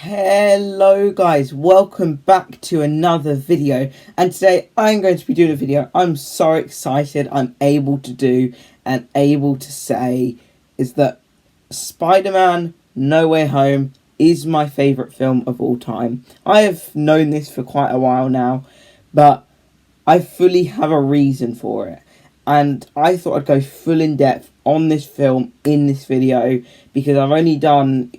Hello guys, welcome back to another video, and today I'm going to be doing a video I'm so excited I'm able to do and able to say is that Spider-Man No Way Home is my favourite film of all time. I have known this for quite a while now, but I fully have a reason for it, and I thought I'd go full in depth on this film in this video because I've only done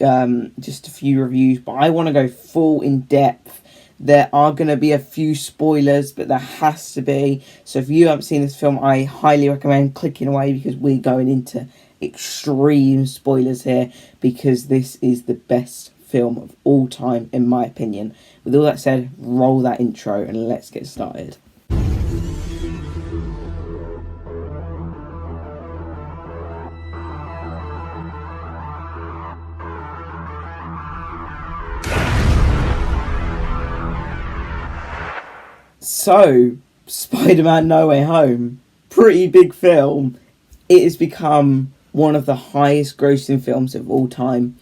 just a few reviews, but I want to go full in depth. There are going to be a few spoilers, but there has to be. So if you haven't seen this film, I highly recommend clicking away because we're going into extreme spoilers here because this is the best film of all time in my opinion. With all that said, roll that intro and let's get started. So, Spider-Man No Way Home, pretty big film. It has become one of the highest grossing films of all time.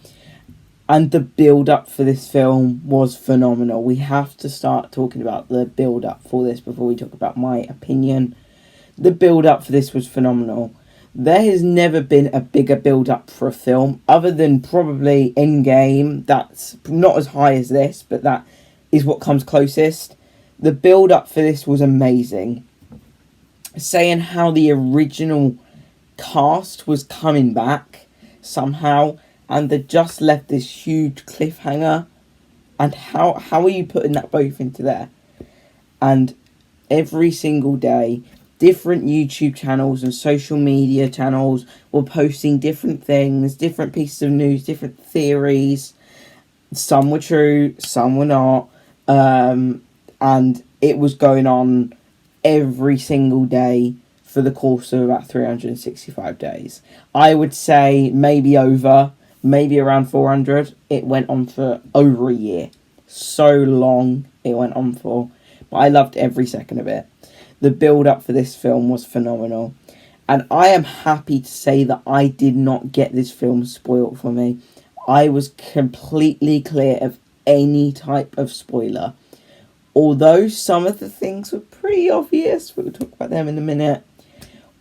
And the build-up for this film was phenomenal. We have to start talking about the build-up for this before we talk about my opinion. The build-up for this was phenomenal. There has never been a bigger build-up for a film, other than probably Endgame. That's not as high as this, but that is what comes closest. The build-up for this was amazing. Saying how the original cast was coming back somehow, and they just left this huge cliffhanger. And how are you putting that both into there? And every single day, different YouTube channels and social media channels were posting different things, different pieces of news, different theories. Some were true, some were not. And it was going on every single day for the course of about 365 days. I would say maybe around 400. It went on for over a year. So long it went on for. But I loved every second of it. The build-up for this film was phenomenal. And I am happy to say that I did not get this film spoiled for me. I was completely clear of any type of spoiler. Although some of the things were pretty obvious, we'll talk about them in a minute.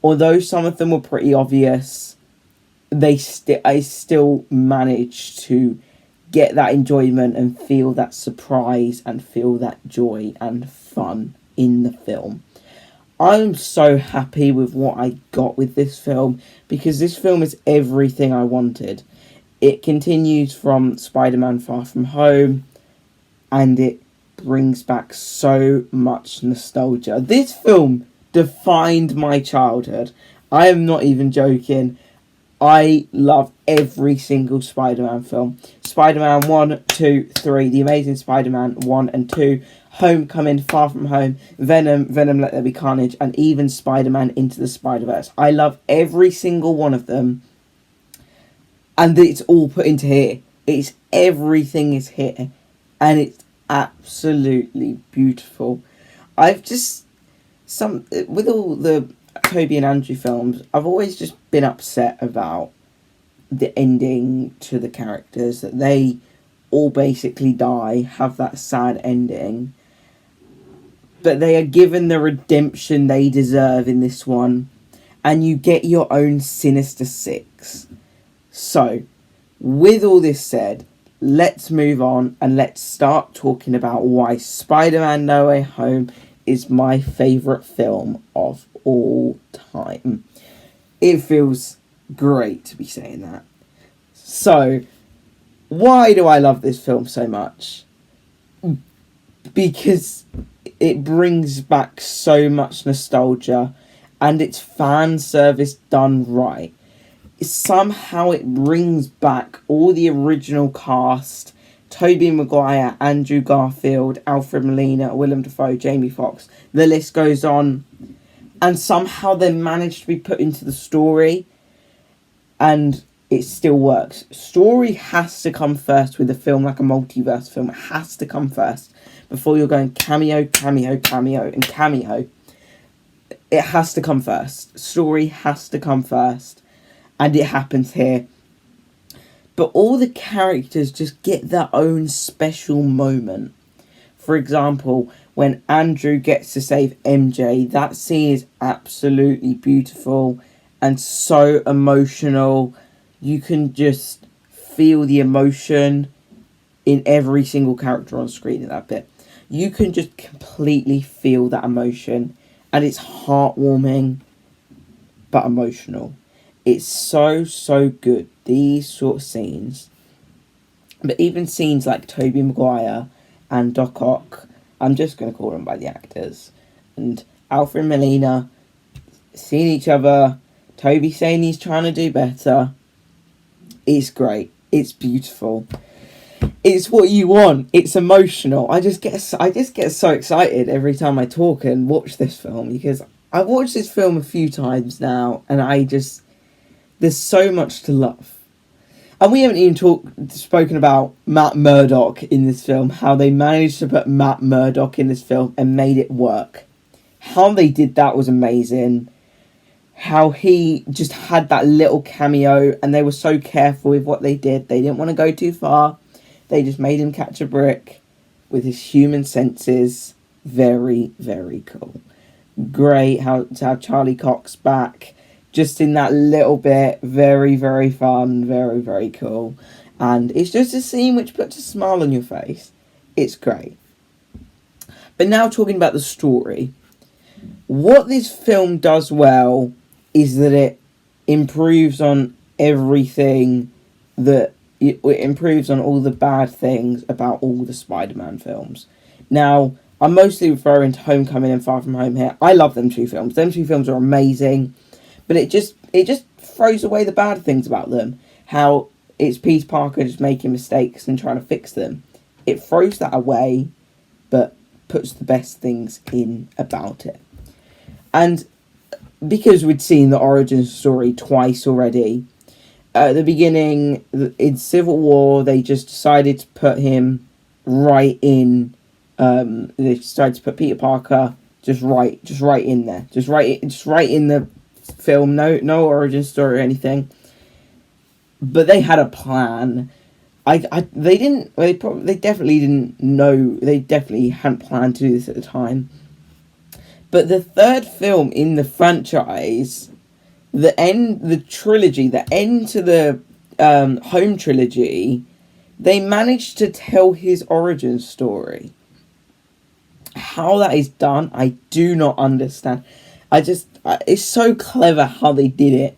Although some of them were pretty obvious, I still managed to get that enjoyment and feel that surprise and feel that joy and fun in the film. I'm so happy with what I got with this film because this film is everything I wanted. It continues from Spider-Man Far From Home, and it brings back so much nostalgia. This film defined my childhood. I am not even joking. I love every single Spider-Man film. Spider-Man 1, 2, 3, The Amazing Spider-Man 1 and 2, Homecoming, Far From Home, Venom, Let There Be Carnage, and even Spider-Man Into the Spider-Verse. I love every single one of them. And it's all put into here. Everything is here. And it's absolutely beautiful. With all the Tobey and Andrew films, I've always just been upset about the ending to the characters, that they all basically die, have that sad ending, but they are given the redemption they deserve in this one, and you get your own Sinister Six. So, with all this said, let's move on and let's start talking about why Spider-Man No Way Home is my favourite film of all time. It feels great to be saying that. So, why do I love this film so much? Because it brings back so much nostalgia and it's fan service done right. Somehow it brings back all the original cast: Tobey Maguire, Andrew Garfield, Alfred Molina, Willem Dafoe, Jamie Foxx. The list goes on. And somehow they managed to be put into the story, and it still works. Story has to come first with a film like a multiverse film. It has to come first before you're going cameo, and cameo. It has to come first. Story has to come first. And it happens here. but all the characters just get their own special moment. For example, when Andrew gets to save MJ, that scene is absolutely beautiful and so emotional. You can just feel the emotion in every single character on screen in that bit. You can just completely feel that emotion, and it's heartwarming but emotional. It's so good, these sort of scenes. But even scenes like Tobey Maguire and Doc Ock, I'm just going to call them by the actors, and Alfred and Melina seeing each other, Toby saying he's trying to do better. It's great. It's beautiful. It's what you want. It's emotional. I just get so excited every time I talk and watch this film, because I've watched this film a few times now, and there's so much to love. And we haven't even spoken about Matt Murdock in this film, how they managed to put Matt Murdock in this film and made it work. How they did that was amazing. How he just had that little cameo, and they were so careful with what they did. They didn't want to go too far. They just made him catch a brick with his human senses. Very, very cool. Great to have Charlie Cox back just in that little bit. Very, very fun. Very, very cool. And it's just a scene which puts a smile on your face. It's great. But now talking about the story. What this film does well is that it improves on everything that... It improves on all the bad things about all the Spider-Man films. Now, I'm mostly referring to Homecoming and Far From Home here. I love them two films. Them two films are amazing. But it just throws away the bad things about them. How it's Peter Parker just making mistakes and trying to fix them. It throws that away, but puts the best things in about it. And because we'd seen the origin story twice already, at the beginning, in Civil War, they just decided to put him right in. They decided to put Peter Parker just right in there, just right in the film. No origin story or anything. But they had a plan. They definitely didn't know. They definitely hadn't planned to do this at the time. But the third film in the franchise, the end to the Home trilogy, they managed to tell his origin story. How that is done, I do not understand. It's so clever how they did it,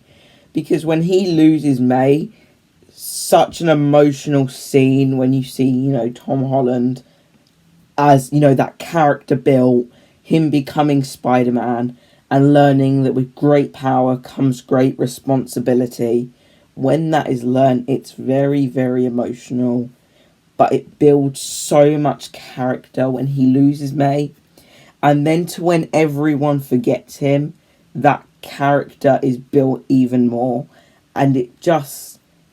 because when he loses May, such an emotional scene when you see, Tom Holland as, that character built, him becoming Spider-Man, and learning that with great power comes great responsibility. When that is learned, it's very, very emotional. But it builds so much character when he loses May. And then to when everyone forgets him, that character is built even more. And it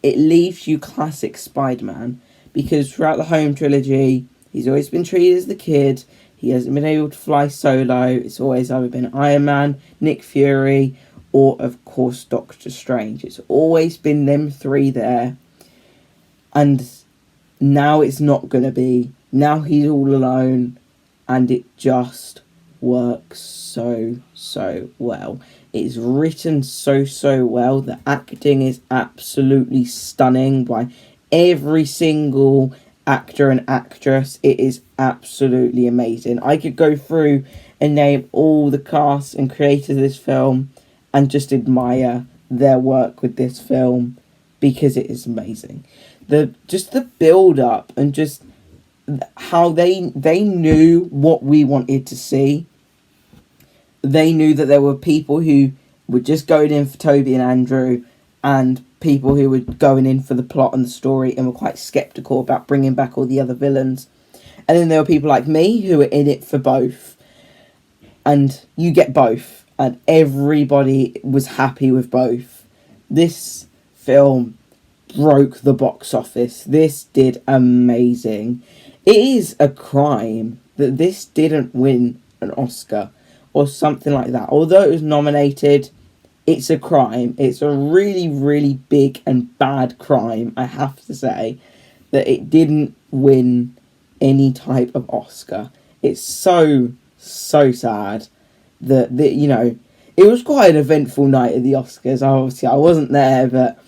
leaves you classic Spider-Man. Because throughout the Home trilogy, he's always been treated as the kid. He hasn't been able to fly solo. It's always either been Iron Man, Nick Fury, or, of course, Doctor Strange. It's always been them three there. And now it's not going to be. Now he's all alone. And it just works so well. It's written so well. The acting is absolutely stunning by every single actor and actress. It is absolutely amazing. I could go through and name all the cast and creators of this film and just admire their work with this film, because it is amazing. The build up and just how they knew what we wanted to see. They knew that there were people who were just going in for Toby and Andrew, and people who were going in for the plot and the story and were quite sceptical about bringing back all the other villains. And then there were people like me who were in it for both. And you get both. And everybody was happy with both. This film broke the box office. This did amazing. It is a crime that this didn't win an Oscar or something like that. Although it was nominated, it's a crime. It's a really, really big and bad crime, I have to say, that it didn't win any type of Oscar. It's so, so sad that you know, it was quite an eventful night at the Oscars. Obviously, I wasn't there, but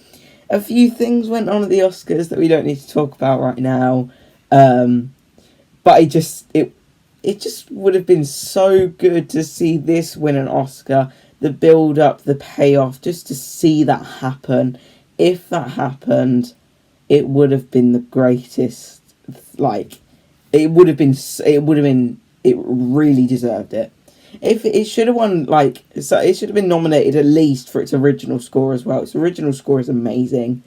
a few things went on at the Oscars that we don't need to talk about right now. But it just would have been so good to see this win an Oscar. The build up, the payoff, just to see that happen. If that happened, it would have been the greatest. Like, it would have been. It really deserved it. If it should have won, like, so it should have been nominated at least for its original score as well. Its original score is amazing,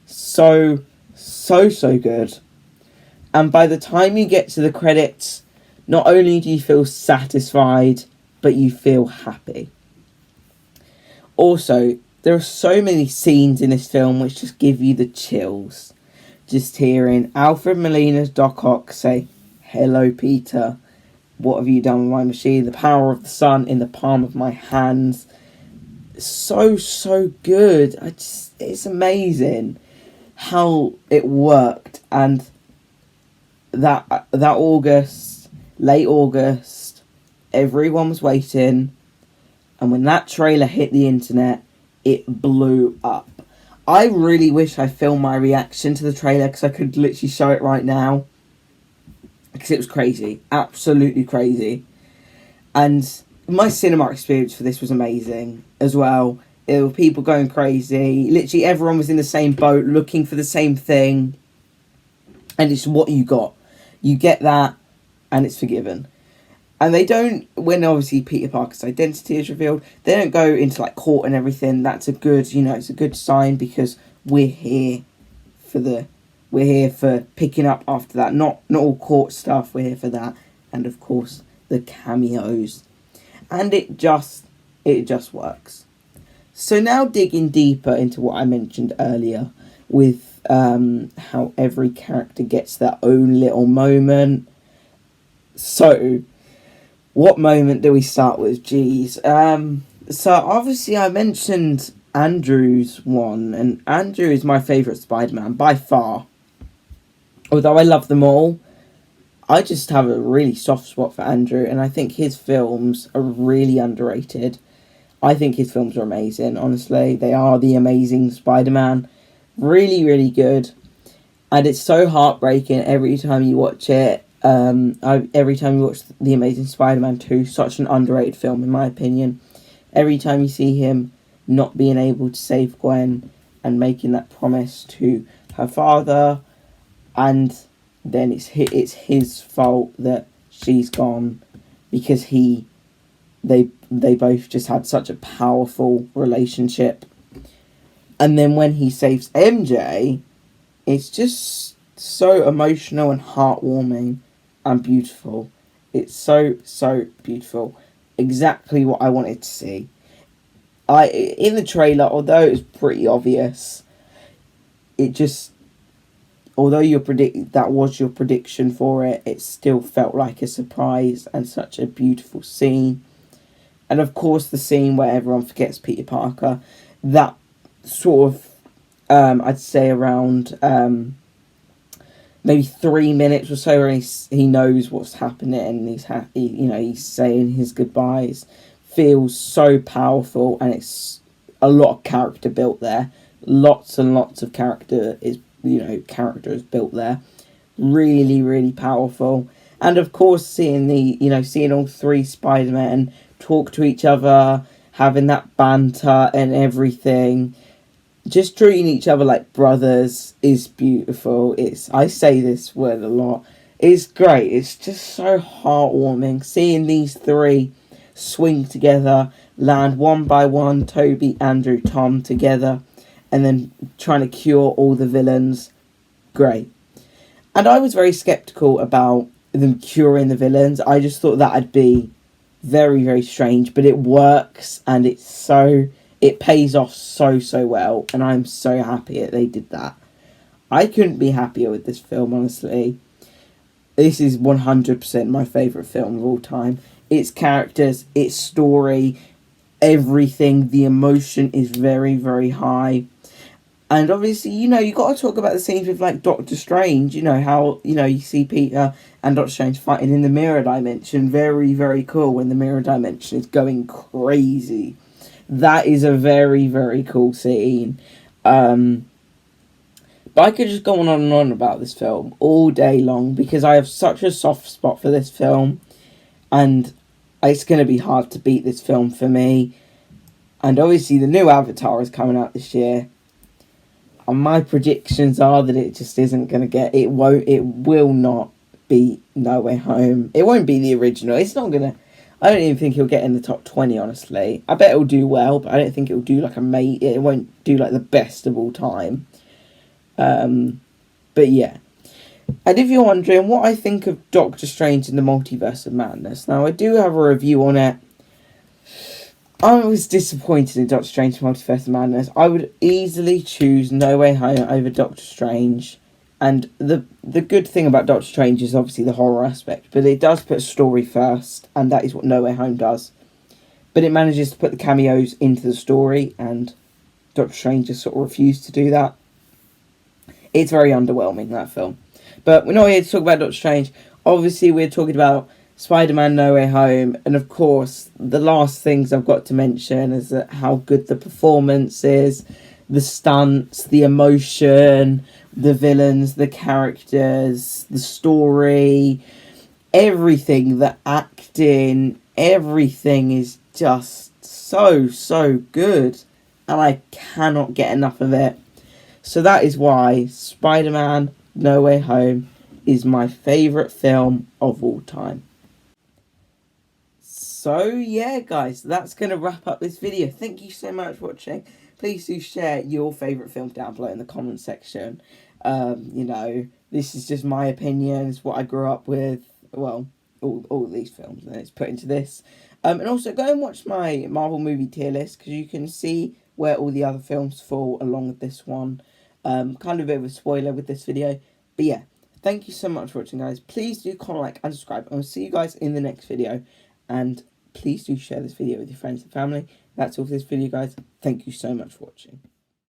so good. And by the time you get to the credits, not only do you feel satisfied, but you feel happy. Also, there are so many scenes in this film which just give you the chills. Just hearing Alfred Molina's Doc Ock say, "Hello, Peter. What have you done with my machine? The power of the sun in the palm of my hands." So good. It's amazing how it worked. And that August, late August, everyone was waiting. And when that trailer hit the internet, it blew up. I really wish I filmed my reaction to the trailer because I could literally show it right now. Because it was crazy. Absolutely crazy. And my cinema experience for this was amazing as well. There were people going crazy. Literally everyone was in the same boat looking for the same thing. And it's what you got. You get that and it's forgiven. And they don't, when obviously Peter Parker's identity is revealed, they don't go into like court and everything. That's a good, it's a good sign because we're here for picking up after that. Not all court stuff, we're here for that. And of course, the cameos. And it just works. So now digging deeper into what I mentioned earlier with how every character gets their own little moment. So, what moment do we start with? So obviously I mentioned Andrew's one, and Andrew is my favourite Spider-Man by far. Although I love them all, I just have a really soft spot for Andrew, and I think his films are really underrated. I think his films are amazing, honestly. They are the Amazing Spider-Man. Really, really good. And it's so heartbreaking every time you watch it. Every time you watch The Amazing Spider-Man 2, such an underrated film in my opinion. Every time you see him not being able to save Gwen and making that promise to her father, and then it's his fault that she's gone because they both just had such a powerful relationship. And then when he saves MJ, it's just so emotional and heartwarming and beautiful. It's so beautiful. Exactly what I wanted to see. In the trailer, although it was pretty obvious, it just, although that was your prediction for it, it still felt like a surprise and such a beautiful scene. And of course the scene where everyone forgets Peter Parker, that sort of, I'd say around maybe 3 minutes or so, where he knows what's happening and he's saying his goodbyes, feels so powerful, and it's a lot of character built there. Lots and lots of character is built there. Really, really powerful. And of course, seeing all three Spider-Men talk to each other, having that banter and everything, just treating each other like brothers is beautiful. I say this word a lot. It's great. It's just so heartwarming. Seeing these three swing together, land one by one, Toby, Andrew, Tom together, and then trying to cure all the villains. Great. And I was very sceptical about them curing the villains. I just thought that'd be very, very strange, but it works, and it pays off so well, and I'm so happy that they did that. I couldn't be happier with this film, honestly. This is 100% my favourite film of all time. Its characters, its story, everything. The emotion is very, very high. And obviously, you got to talk about the scenes with, like, Doctor Strange. How, you see Peter and Doctor Strange fighting in the mirror dimension. Very, very cool when the mirror dimension is going crazy. That is a very, very cool scene. But I could just go on and on about this film all day long because I have such a soft spot for this film. And it's going to be hard to beat this film for me. And obviously the new Avatar is coming out this year. And my predictions are that it just isn't going to it will not be No Way Home. It won't be the original. It's not going to, I don't even think it'll get in the top 20, honestly. I bet it'll do well, but I don't think it'll do like it won't do like the best of all time. But yeah. And if you're wondering what I think of Doctor Strange in the Multiverse of Madness, now I do have a review on it. I was disappointed in Doctor Strange Multiverse of Madness. I would easily choose No Way Home over Doctor Strange. And the good thing about Doctor Strange is obviously the horror aspect, but it does put story first, and that is what No Way Home does. But it manages to put the cameos into the story, and Doctor Strange just sort of refused to do that. It's very underwhelming, that film. But we're not here to talk about Doctor Strange. Obviously, we're talking about Spider-Man No Way Home, and of course, the last things I've got to mention is that how good the performance is, the stunts, the emotion, the villains, the characters, the story, everything, the acting, everything is just so, so good, and I cannot get enough of it. So that is why Spider-Man No Way Home is my favourite film of all time. So yeah, guys, that's going to wrap up this video. Thank you so much for watching. Please do share your favourite films down below in the comment section. This is just my opinion. It's what I grew up with. Well, all these films, and it's put into this. And also go and watch my Marvel movie tier list, because you can see where all the other films fall along with this one. Kind of a bit of a spoiler with this video. But yeah, thank you so much for watching, guys. Please do comment, like, and subscribe. And I'll see you guys in the next video. And please do share this video with your friends and family. That's all for this video, guys. Thank you so much for watching.